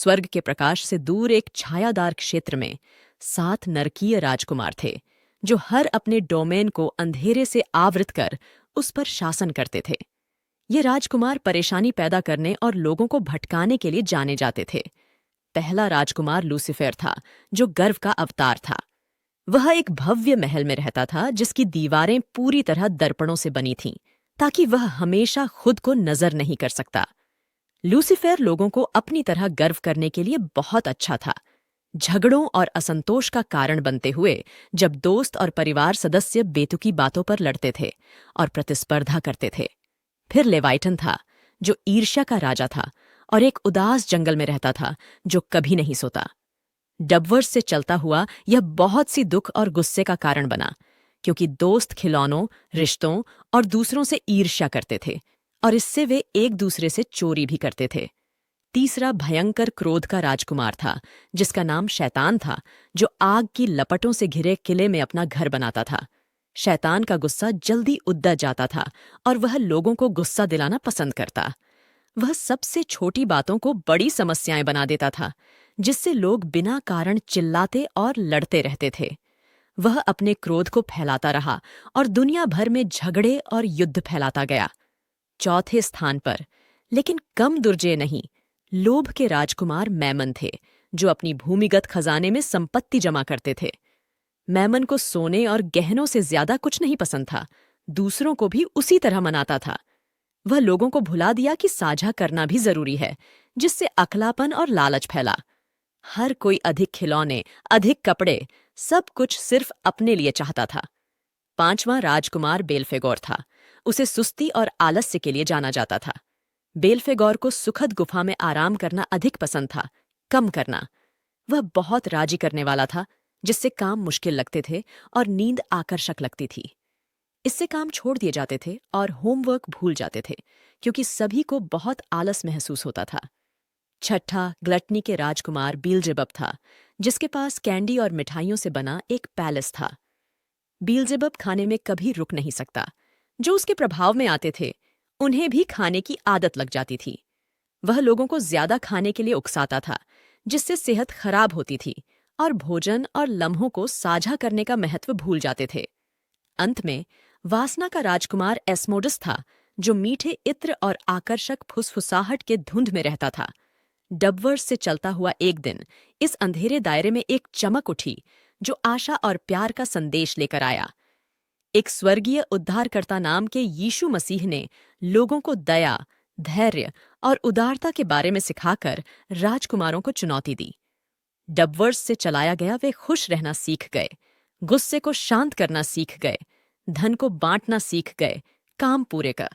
स्वर्ग के प्रकाश से दूर एक छायादार क्षेत्र में 7 नरकीय राजकुमार थे, जो हर अपने डोमेन को अंधेरे से आवृत कर उस पर शासन करते थे। ये राजकुमार परेशानी पैदा करने और लोगों को भटकाने के लिए जाने जाते थे। पहला राजकुमार लूसीफर था, जो गर्व का अवतार था। वह एक भव्य महल में रहता था, जिसकी दीवारें पूरी तरह दर्पणों से बनी थीं, ताकि वह हमेशा खुद को नजर नहीं कर सकता। लूसीफर लोगों को अपनी तरह गर्व करने के लिए बहुत अच्छा था। झगड़ों और असंतोष का कारण बनते हुए जब दोस्त और परिवार सदस्य बेतुकी बातों पर लड़ते थे और प्रतिस्पर्धा करते थे। फिर लेवाइटन था, जो ईर्ष्या का राजा था और एक उदास जंगल में रहता था जो कभी नहीं सोता। डबवर्स से चलता हुआ यह बहुत सी दुख और गुस्से का कारण बना, क्योंकि दोस्त खिलौनों, रिश्तों और दूसरों से ईर्ष्या करते थे और इससे वे एक दूसरे से चोरी भी करते थे। तीसरा भयंकर क्रोध का राजकुमार था, जिसका नाम शैतान था, जो आग की लपटों से घिरे किले में अपना घर बनाता था। शैतान का गुस्सा जल्दी उद्दा जाता था और वह लोगों को गुस्सा दिलाना पसंद करता। वह सबसे छोटी बातों को बड़ी समस्याएं बना देता था, जिससे लोग बिना कारण चिल्लाते और लड़ते रहते थे। वह अपने क्रोध को फैलाता रहा और दुनिया भर में झगड़े और युद्ध फैलाता गया। चौथे स्थान पर, लेकिन कम दुर्जय नहीं, लोभ के राजकुमार मैमन थे, जो अपनी भूमिगत खजाने में संपत्ति जमा करते थे। मैमन को सोने और गहनों से ज्यादा कुछ नहीं पसंद था, दूसरों को भी उसी तरह मनाता था। वह लोगों को भुला दिया कि साझा करना भी जरूरी है, जिससे अकलापन और लालच फैला। हर कोई अधिक खिलौने, अधिक कपड़े, सब कुछ सिर्फ अपने लिए चाहता था। पांचवां राजकुमार बेल्फेगोर था। उसे सुस्ती और आलस्य के लिए जाना जाता था। बेल्फेगोर को सुखद गुफा में आराम करना अधिक पसंद था, कम करना। वह बहुत राजी करने वाला था, जिससे काम मुश्किल लगते थे और नींद आकर्षक लगती थी। इससे काम छोड़ दिए जाते थे और होमवर्क भूल जाते थे, क्योंकि सभी को बहुत आलस महसूस होता था। छठा ग्लटनी के राजकुमार बीलजेबब था, जिसके पास कैंडी और मिठाइयों से बना एक पैलेस था। बीलजेबब खाने में कभी रुक नहीं सकता। जो उसके प्रभाव में आते थे, उन्हें भी खाने की आदत लग जाती थी। वह लोगों को ज्यादा खाने के लिए उकसाता था, जिससे सेहत खराब होती थी और भोजन और लम्हों को साझा करने का महत्व भूल जाते थे। अंत में वासना का राजकुमार एस्मोडस था, जो मीठे इत्र और आकर्षक फुसफुसाहट के धुंध में रहता था। डबवर्स से चलता हुआ एक दिन इस अंधेरे दायरे में एक चमक उठी, जो आशा और प्यार का संदेश लेकर आया। एक स्वर्गीय उद्धारकर्ता नाम के यीशु मसीह ने लोगों को दया, धैर्य और उदारता के बारे में सिखाकर राजकुमारों को चुनौती दी। डबवर्स से चलाया गया वे खुश रहना सीख गए, गुस्से को शांत करना सीख गए, धन को बांटना सीख गए, काम पूरे का